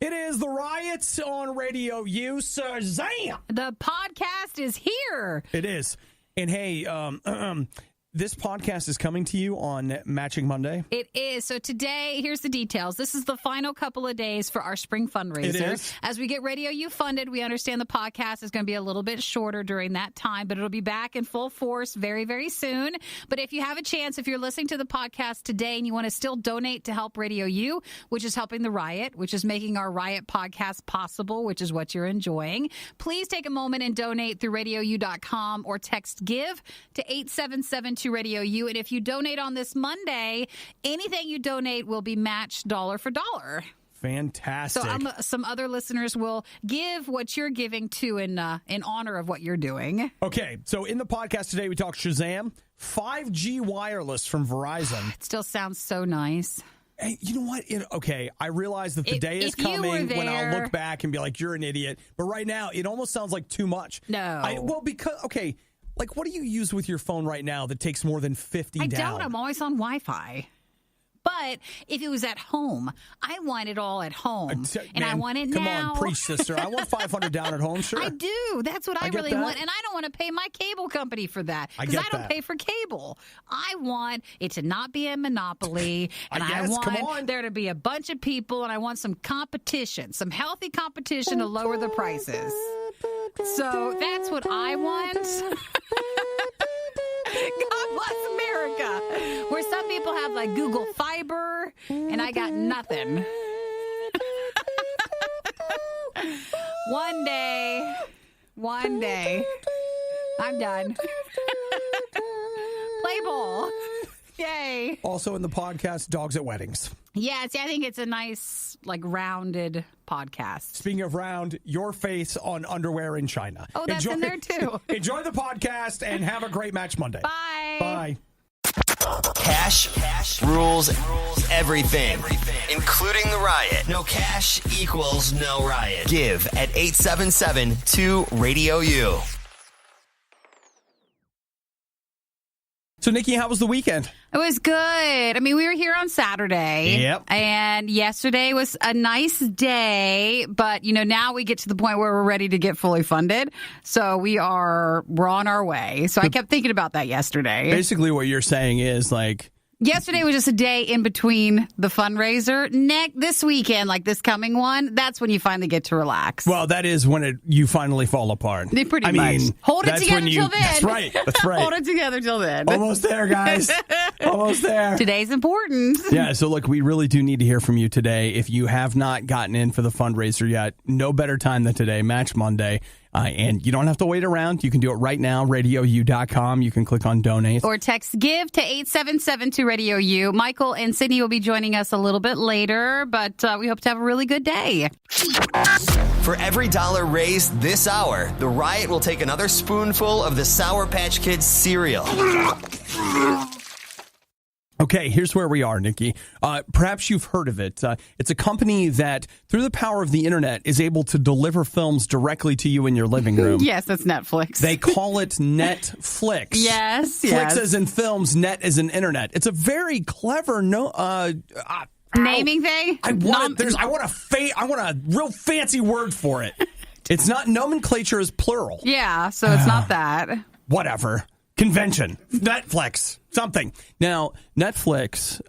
It is the Riots on RadioU. Shazam! The podcast is here. It is. And hey, this podcast is coming to you on Matching Monday. It is. So today, here's the details. This is the final couple of days for our spring fundraiser. It is. As we get RadioU funded, we understand the podcast is going to be a little bit shorter during that time, but it'll be back in full force very, very soon. But if you have a chance, if you're listening to the podcast today and you want to still donate to help RadioU, which is helping the Riot, which is making our Riot podcast possible, which is what you're enjoying, please take a moment and donate through RadioU.com or text GIVE to 877 to RadioU. And if you donate on this Monday, anything you donate will be matched dollar for dollar. Fantastic. So some other listeners will give what you're giving to in honor of what you're doing. Okay, so in the podcast today, we talk Shazam, 5G wireless from Verizon. It still sounds so nice. Hey, you know what? I realize that the day is coming when I'll look back and be like, you're an idiot. But right now, it almost sounds like too much. No. Like, what do you use with your phone right now that takes more than 50 down? I don't. I'm always on Wi-Fi. But if it was at home, I want it all at home. I want it come now. Come on, preach, sister. I want 500 down at home, sure. I do. That's what I really want. And I don't want to pay my cable company for that. Because I don't pay for cable. I want it to not be a monopoly. And I want there to be a bunch of people. And I want some competition, some healthy competition to lower the prices. So that's what I want. God bless America. Where some people have like Google Fiber, and I got nothing. One day, I'm done. Play ball. Yay. Also in the podcast, dogs at weddings. Yeah, I think it's a nice, like, rounded podcast. Speaking of round, your face on underwear in China. Oh, that's in there, too. Enjoy the podcast and have a great Match Monday. Bye. Bye. Cash rules everything, including the Riot. No cash equals no Riot. Give at 877-2-RADIO-U. So, Nikki, how was the weekend? It was good. I mean, we were here on Saturday. Yep. And yesterday was a nice day. But, now we get to the point where we're ready to get fully funded. So we're on our way. So I kept thinking about that yesterday. Basically, what you're saying is, like, yesterday was just a day in between the fundraiser. This weekend, like this coming one, that's when you finally get to relax. Well, that is when you finally fall apart. Pretty much. Hold it together till then. That's right. Hold it together till then. Almost there, guys. Almost there. Today's important. Yeah, so look, we really do need to hear from you today. If you have not gotten in for the fundraiser yet, no better time than today, Match Monday. And you don't have to wait around. You can do it right now, RadioU.com. You can click on donate. Or text GIVE to 877 to RadioU. Michael and Sydney will be joining us a little bit later, but we hope to have a really good day. For every dollar raised this hour, the Riot will take another spoonful of the Sour Patch Kids cereal. Okay, here's where we are, Nikki. Perhaps you've heard of it. It's a company that, through the power of the internet, is able to deliver films directly to you in your living room. Yes, that's Netflix. They call it Netflix. Yes. Flix as in films, net as in internet. It's a very clever naming thing. I want a real fancy word for it. It's not nomenclature is plural. Yeah, so it's not that. Whatever. Convention. Netflix. Something. Now, Netflix,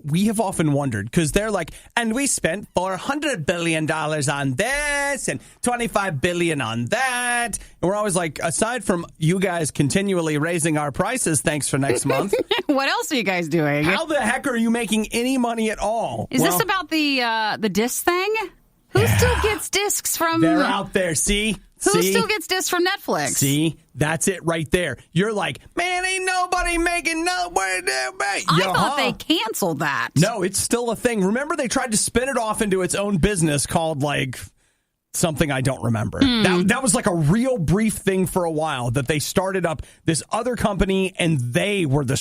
we have often wondered, because they're like, and we spent $400 billion on this and $25 billion on that. And we're always like, aside from you guys continually raising our prices, thanks for next month. What else are you guys doing? How the heck are you making any money at all? Is this about the disc thing? Who still gets discs from... They're out there, see? Who still gets discs from Netflix? See? That's it right there. You're like, man, ain't nobody making no... I thought they canceled that. No, it's still a thing. Remember, they tried to spin it off into its own business called, like... something I don't remember. That was like a real brief thing for a while that they started up this other company and they were the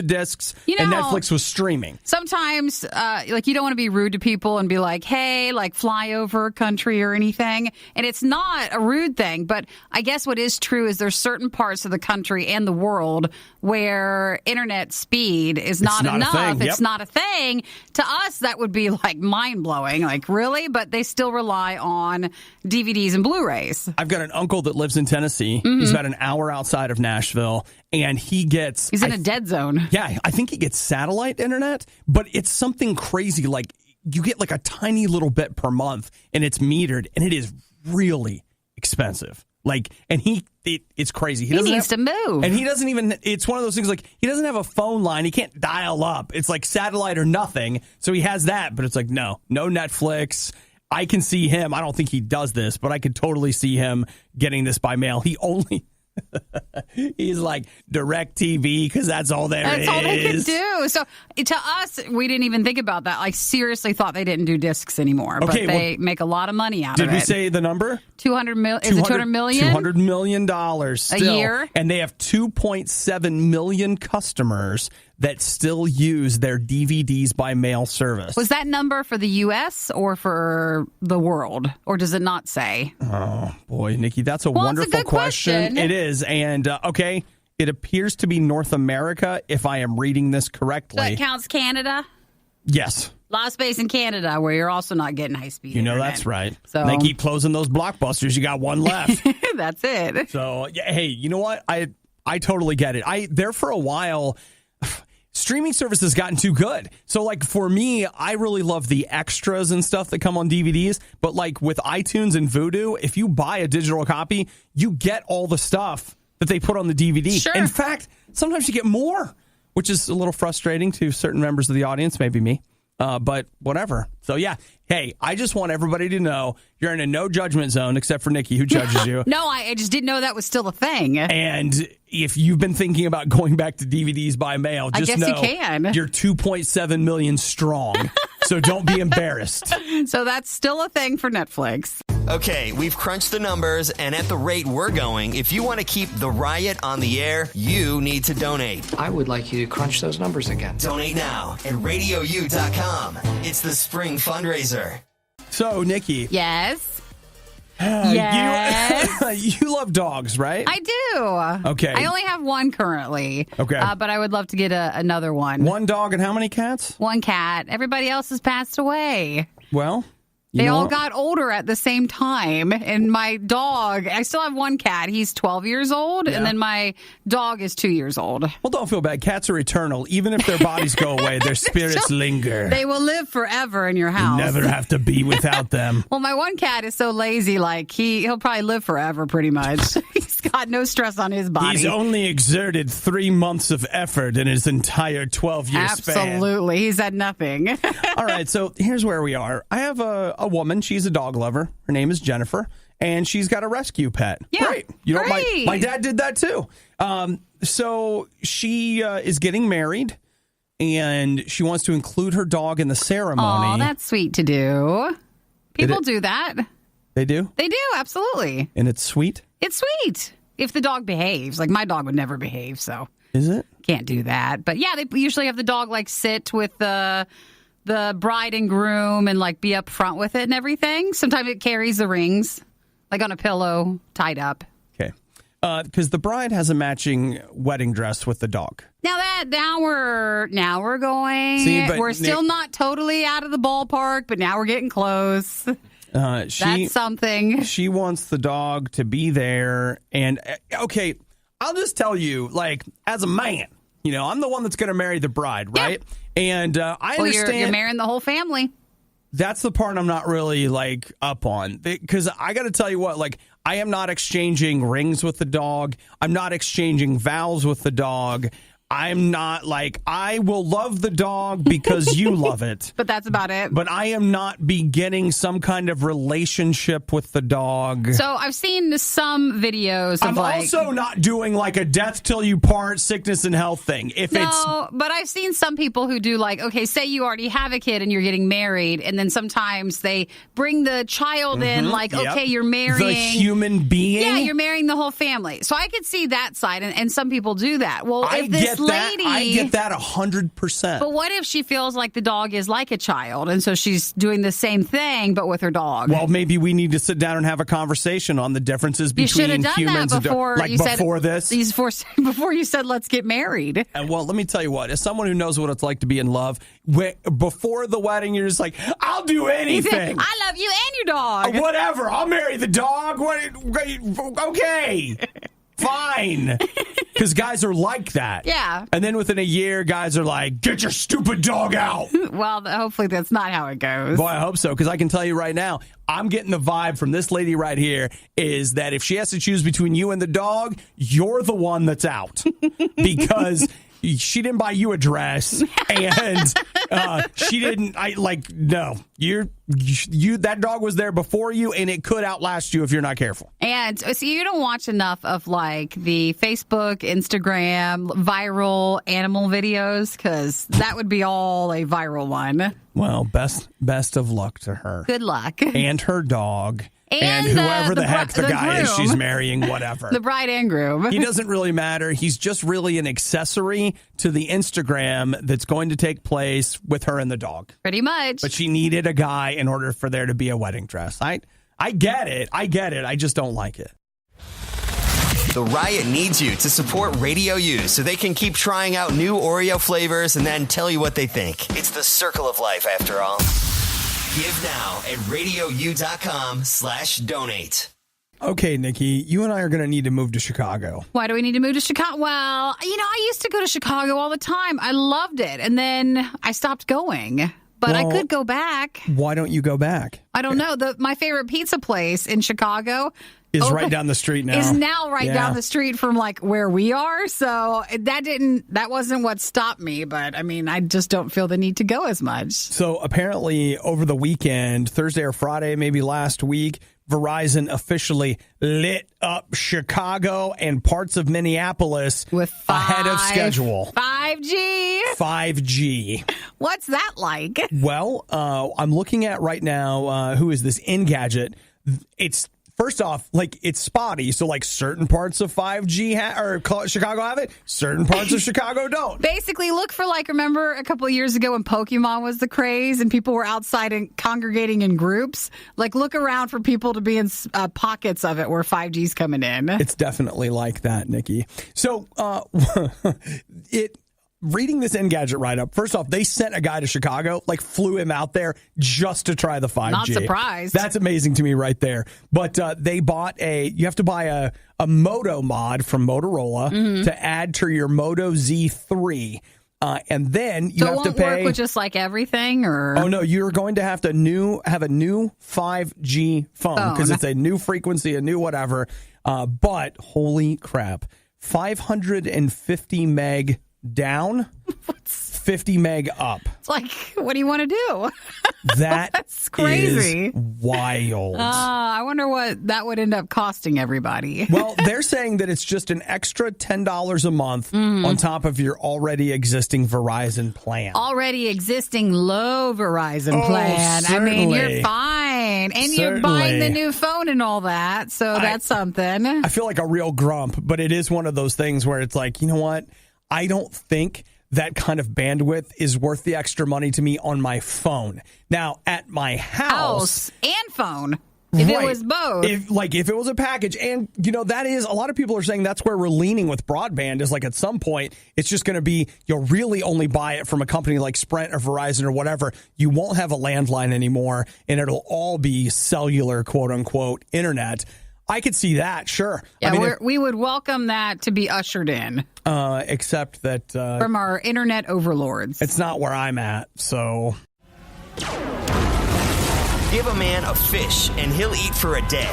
discs and Netflix was streaming. Sometimes, like, you don't want to be rude to people and be like, hey, like, fly over country or anything. And it's not a rude thing, but I guess what is true is there's certain parts of the country and the world where internet speed is not enough. It's not a thing. To us, that would be like mind-blowing. Like, really? But they still rely on DVDs and Blu-rays. I've got an uncle that lives in Tennessee. He's about an hour outside of Nashville, and he's in a dead zone. Yeah, I think he gets satellite internet, but it's something crazy. Like, you get like a tiny little bit per month, and it's metered, and it is really expensive. Like, and it's crazy. He needs to move. And he doesn't even, it's one of those things like, he doesn't have a phone line. He can't dial up. It's like satellite or nothing. So he has that, but it's like, no Netflix. I can see him. I don't think he does this, but I could totally see him getting this by mail. He's like DirecTV because that's all there is. That's all they could do. So to us, we didn't even think about that. I seriously thought they didn't do discs anymore, but they make a lot make out of it. Did we say the number? 200 million. Is it 200 million? $200 million still. A year? And they have 2.7 million customers that still use their DVDs by mail service. Was that number for the U.S. or for the world? Or does it not say? Oh, boy, Nikki, that's a wonderful question. It is. And, okay, it appears to be North America, if I am reading this correctly. So that counts Canada? Yes. A lot of space in Canada where you're also not getting high-speed internet. That's right. So they keep closing those blockbusters. You got one left. That's it. So, yeah, hey, you know what? I totally get it. There for a while, streaming service has gotten too good. So, like, for me, I really love the extras and stuff that come on DVDs. But, like, with iTunes and Vudu, if you buy a digital copy, you get all the stuff that they put on the DVD. Sure. In fact, sometimes you get more, which is a little frustrating to certain members of the audience, maybe me. But whatever. So, yeah. Hey, I just want everybody to know you're in a no judgment zone, except for Nikki, who judges you. No, I just didn't know that was still a thing. And if you've been thinking about going back to DVDs by mail, just know you can. You're 2.7 million strong. So don't be embarrassed. So that's still a thing for Netflix. Okay, we've crunched the numbers, and at the rate we're going, if you want to keep the Riot on the air, you need to donate. I would like you to crunch those numbers again. Donate now at RadioU.com. It's the spring fundraiser. So, Nikki. Yes. Yes. You love dogs, right? I do. Okay. I only have one currently. Okay. But I would love to get another one. One dog and how many cats? One cat. Everybody else has passed away. Well, they all got older at the same time. And my dog, I still have one cat. He's 12 years old. Yeah. And then my dog is 2 years old. Well, don't feel bad. Cats are eternal. Even if their bodies go away, their spirits linger. They will live forever in your house. You never have to be without them. Well, my one cat is so lazy, like he'll probably live forever pretty much. He's got no stress on his body. He's only exerted 3 months of effort in his entire 12-year span. Absolutely. He's had nothing. All right, so here's where we are. I have a woman. She's a dog lover. Her name is Jennifer, and she's got a rescue pet. Yeah, great. You know, my dad did that too. So she is getting married, and she wants to include her dog in the ceremony. Oh, that's sweet to do. People do that. They do? They do, absolutely. And it's sweet? It's sweet. If the dog behaves. Like, my dog would never behave, so. Is it? Can't do that. But, yeah, they usually have the dog, like, sit with the bride and groom and, like, be up front with it and everything. Sometimes it carries the rings, like, on a pillow, tied up. Okay. Because the bride has a matching wedding dress with the dog. Now we're going. See, but we're still not totally out of the ballpark, but now we're getting close. That's something. She wants the dog to be there. And, okay, I'll just tell you, like, as a man, you know, I'm the one that's going to marry the bride, right? Yeah. And I understand. You're marrying the whole family. That's the part I'm not really, like, up on. Because I got to tell you what, like, I am not exchanging rings with the dog. I'm not exchanging vows with the dog. I'm not like, I will love the dog because you love it. But that's about it. But I am not beginning some kind of relationship with the dog. So I've seen some videos of I'm also not doing like a death till you part, sickness and health thing. But I've seen some people who do like, okay, say you already have a kid and you're getting married, and then sometimes they bring the child in like, okay, you're marrying the human being. Yeah, you're marrying the whole family. So I could see that side, and some people do that. Well, I if this lady, I get that 100%. But what if she feels like the dog is like a child, and so she's doing the same thing but with her dog? Well, maybe we need to sit down and have a conversation on the differences between humans and dogs. Like before this? Before you said, let's get married. And well, let me tell you what. As someone who knows what it's like to be in love, before the wedding, you're just like, I'll do anything. I love you and your dog. Whatever. I'll marry the dog. Okay. Fine. Because guys are like that. Yeah. And then within a year, guys are like, get your stupid dog out. Well, hopefully that's not how it goes. Boy, I hope so. Because I can tell you right now, I'm getting the vibe from this lady right here is that if she has to choose between you and the dog, you're the one that's out. Because she didn't buy you a dress, and she didn't. No, that dog was there before you, and it could outlast you if you're not careful. And so you don't watch enough of like the Facebook, Instagram, viral animal videos, because that would be all a viral one. Well, best of luck to her. Good luck. And her dog. And whoever the heck the guy is she's marrying, whatever. The bride and groom. He doesn't really matter. He's just really an accessory to the Instagram that's going to take place with her and the dog. Pretty much. But she needed a guy in order for there to be a wedding dress. I get it. I just don't like it. The Riot needs you to support RadioU so they can keep trying out new Oreo flavors and then tell you what they think. It's the circle of life, after all. Give now at RadioU.com/donate. Okay, Nikki, you and I are going to need to move to Chicago. Why do we need to move to Chicago? Well, I used to go to Chicago all the time. I loved it. And then I stopped going. But I could go back. Why don't you go back? I don't know. My favorite pizza place in Chicago is right down the street now. Is now down the street from like where we are. So that wasn't what stopped me. But I mean, I just don't feel the need to go as much. So apparently over the weekend, Thursday or Friday, maybe last week, Verizon officially lit up Chicago and parts of Minneapolis with ahead of schedule. 5G. What's that like? Well, I'm looking at right now, who is this Engadget? It's first off, like, it's spotty. So, like, certain parts of 5G Chicago have it, certain parts of Chicago don't. Basically, look for, like, remember a couple of years ago when Pokemon was the craze and people were outside and congregating in groups? Like, look around for people to be in pockets of it where 5G's coming in. It's definitely like that, Nikki. So, reading this Engadget write-up, first off, they sent a guy to Chicago, like flew him out there just to try the 5G. Not surprised. That's amazing to me right there. But they bought you have to buy a Moto mod from Motorola to add to your Moto Z3. And then you have to pay. Work with just like everything, or no, you're going to have a new 5G phone because it's a new frequency, a new whatever. But holy crap, 550 meg down, 50 meg up. It's like, what do you want to do? That's crazy. Is wild. I wonder what that would end up costing everybody. Well, they're saying that it's just an extra $10 a month on top of your already existing Verizon plan. Already existing low Verizon plan. Certainly. I mean, you're fine. And you're buying the new phone and all that. So that's something. I feel like a real grump, but it is one of those things where it's like, you know what? I don't think that kind of bandwidth is worth the extra money to me on my phone. Now, at my house and phone. If it was both. If it was a package. And, that is, a lot of people are saying that's where we're leaning with broadband is like at some point, it's just going to be, you'll really only buy it from a company like Sprint or Verizon or whatever. You won't have a landline anymore, and it'll all be cellular, quote unquote, internet. I could see that, sure. Yeah, I mean, we would welcome that to be ushered in. Except that... from our internet overlords. It's not where I'm at, so... Give a man a fish and he'll eat for a day.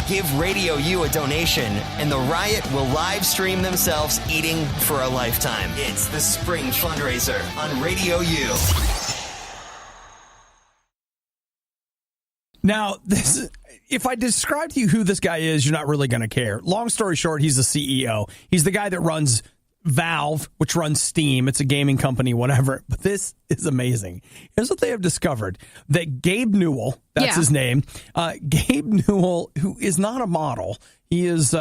Give RadioU a donation and the Riot will live stream themselves eating for a lifetime. It's the Spring Fundraiser on RadioU. Now, if I describe to you who this guy is, you're not really going to care. Long story short, he's the CEO. He's the guy that runs Valve, which runs Steam. It's a gaming company, whatever. But this is amazing. Here's what they have discovered. That Gabe Newell, that's his name, Gabe Newell, who is not a model, he is...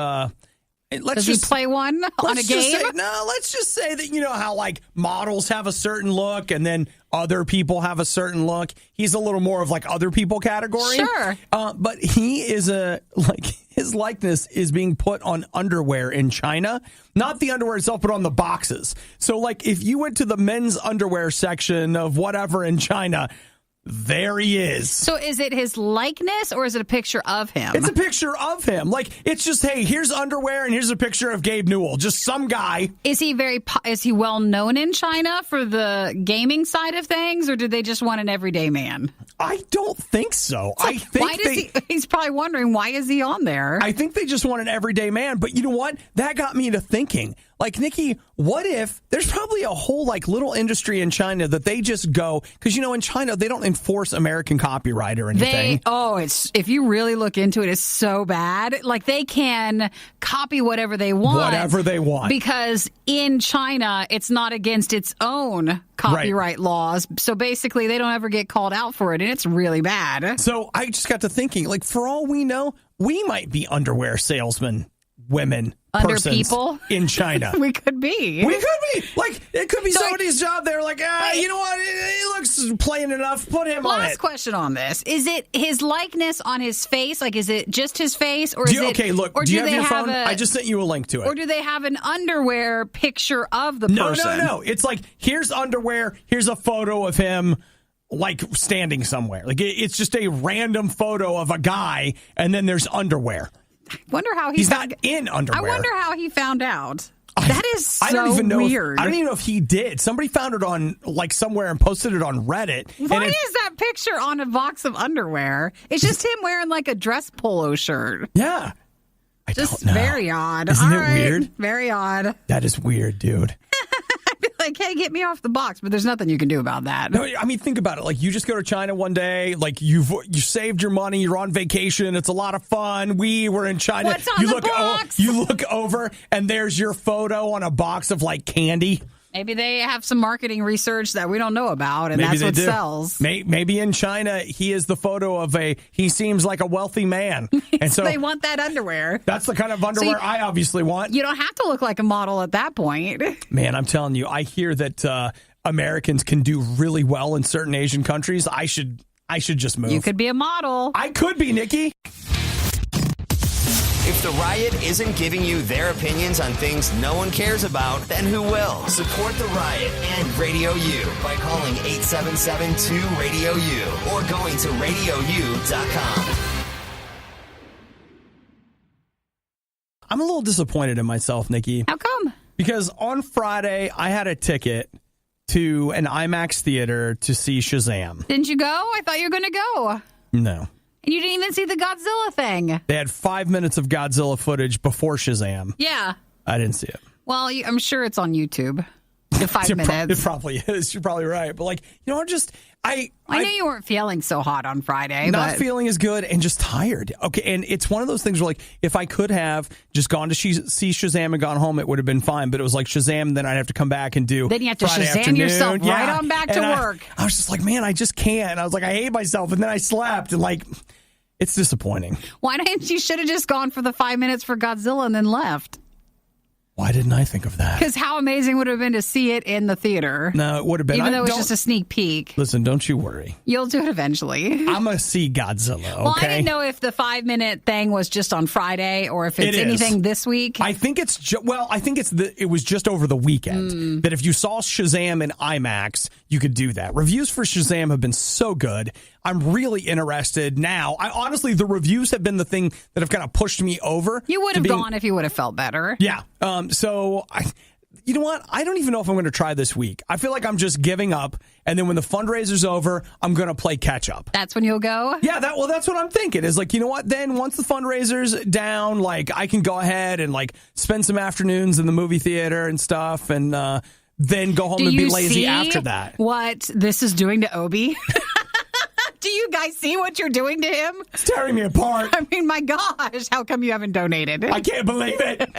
Does he play one on a game? Let's just say that, you know how like models have a certain look and then other people have a certain look. He's a little more of like other people category. Sure. But he is his likeness is being put on underwear in China. Not the underwear itself, but on the boxes. So like if you went to the men's underwear section of whatever in China, there he is. So is it his likeness or is it a picture of him? It's a picture of him. Like, it's just, hey, here's underwear and here's a picture of Gabe Newell. Just some guy. Is he well known in China for the gaming side of things, or did they just want an everyday man? I don't think so. I think he's probably wondering, why is he on there? I think they just want an everyday man. But you know what? That got me to thinking. Like, Nikki, what if there's probably a whole like little industry in China that they just go, because, you know, in China, they don't enforce American copyright or anything. If you really look into it, it's so bad. Like, they can copy whatever they want. Whatever they want. Because in China, it's not against its own copyright laws. So basically, they don't ever get called out for it. And it's really bad. So I just got to thinking, like, for all we know, we might be underwear salesmen. Women, under people in China. We could be. Like, it could be somebody's job. They're like, you know what? He looks plain enough. Put him on it. Last question on this. Is it his likeness on his face? Like, is it just his face? Or is okay, look, do you have your phone? I just sent you a link to it. Or do they have an underwear picture of the person? No. It's like, here's underwear. Here's a photo of him, like, standing somewhere. Like, it's just a random photo of a guy, and then there's underwear. I wonder how he's not in underwear. I wonder how he found out. That is so I don't even know weird. I don't even know if he did. Somebody found it on like somewhere and posted it on Reddit. Why is that picture on a box of underwear? It's just him wearing like a dress polo shirt. Yeah. I just don't know. Very odd. Isn't it weird? Very odd. That is weird, dude. Like, hey, get me off the box, but there's nothing you can do about that. No, I mean, think about it. Like, you just go to China one day, like, you saved your money, you're on vacation, it's a lot of fun. We were in China. What's on the box? You look over, and there's your photo on a box of, like, candy. Maybe they have some marketing research that we don't know about, and that's what sells. Maybe in China, he is the photo of he seems like a wealthy man. And so they want that underwear. That's the kind of underwear I obviously want. You don't have to look like a model at that point. Man, I'm telling you, I hear that Americans can do really well in certain Asian countries. I should just move. You could be a model. I could be, Nikki. If the Riot isn't giving you their opinions on things no one cares about, then who will? Support the Riot and Radio U by calling 877-2-RADIO-U or going to RadioU.com. I'm a little disappointed in myself, Nikki. How come? Because on Friday, I had a ticket to an IMAX theater to see Shazam. Didn't you go? I thought you were going to go. No. And you didn't even see the Godzilla thing. They had 5 minutes of Godzilla footage before Shazam. Yeah. I didn't see it. Well, I'm sure it's on YouTube. The 5 minutes. It probably is. You're probably right. But, like, you know, I knew you weren't feeling so hot on Friday. Not feeling as good and just tired. Okay, and it's one of those things where, like, if I could have just gone to see Shazam and gone home, it would have been fine. But it was like Shazam, then I'd have to come back and do Then you have to Friday Shazam afternoon. yourself right on back to work. I was just like, man, I just can't. I was like, I hate myself. And then I slept. And, like, it's disappointing. Why didn't you should have just gone for the 5 minutes for Godzilla and then left? Why didn't I think of that? Because how amazing would it have been to see it in the theater? No, it would have been. Even though it was just a sneak peek. Listen, don't you worry. You'll do it eventually. I'm going to see Godzilla, okay? Well, I didn't know if the 5 minute thing was just on Friday or if it's anything this week. I think it's, it was just over the weekend. That if you saw Shazam in IMAX, you could do that. Reviews for Shazam have been so good. I'm really interested now. Honestly, the reviews have been the thing that have kind of pushed me over. You would have gone if you would have felt better. Yeah. So you know what? I don't even know if I'm going to try this week. I feel like I'm just giving up. And then when the fundraiser's over, I'm going to play catch up. That's when you'll go? Yeah, that's what I'm thinking. Is like, you know what? Then once the fundraiser's down, like I can go ahead and like spend some afternoons in the movie theater and stuff, and then go home and be lazy after that. What this is doing to Obi? Do you guys see what you're doing to him? It's tearing me apart. I mean, my gosh, how come you haven't donated? I can't believe it.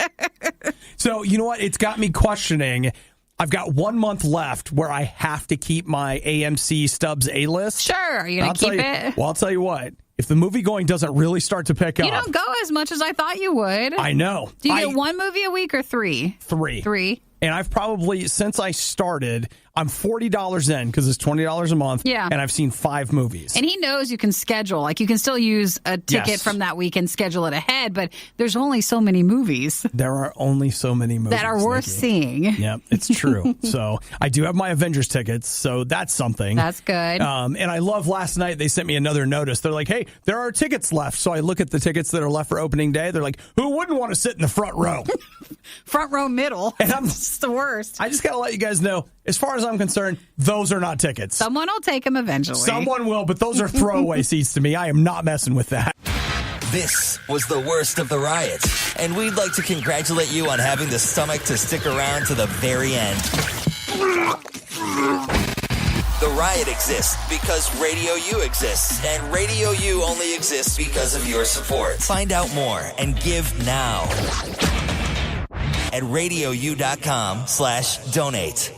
So, you know what? It's got me questioning. I've got 1 month left where I have to keep my AMC Stubbs A-list. Sure. Are you going to keep it? Well, I'll tell you what. If the movie going doesn't really start to pick up. You don't go as much as I thought you would. I know. Do you get one movie a week or three? Three. And I've probably, since I started, I'm $40 in because it's $20 a month. Yeah. And I've seen 5 movies. And he knows you can schedule. Like, you can still use a ticket from that week and schedule it ahead, but there's only so many movies. There are only so many movies that are worth seeing. Yeah, it's true. So I do have my Avengers tickets, so that's something. That's good. And I love last night they sent me another notice. They're like, hey, there are tickets left. So I look at the tickets that are left for opening day. They're like, who wouldn't want to sit in the front row? Front row middle. And It's the worst. I just got to let you guys know, as far as I'm concerned, those are not tickets. Someone will take them eventually. Someone will, but those are throwaway seats to me. I am not messing with that. This was the worst of the riot, and we'd like to congratulate you on having the stomach to stick around to the very end. The riot exists because Radio U exists, and Radio U only exists because of your support. Find out more and give now at RadioU.com/donate.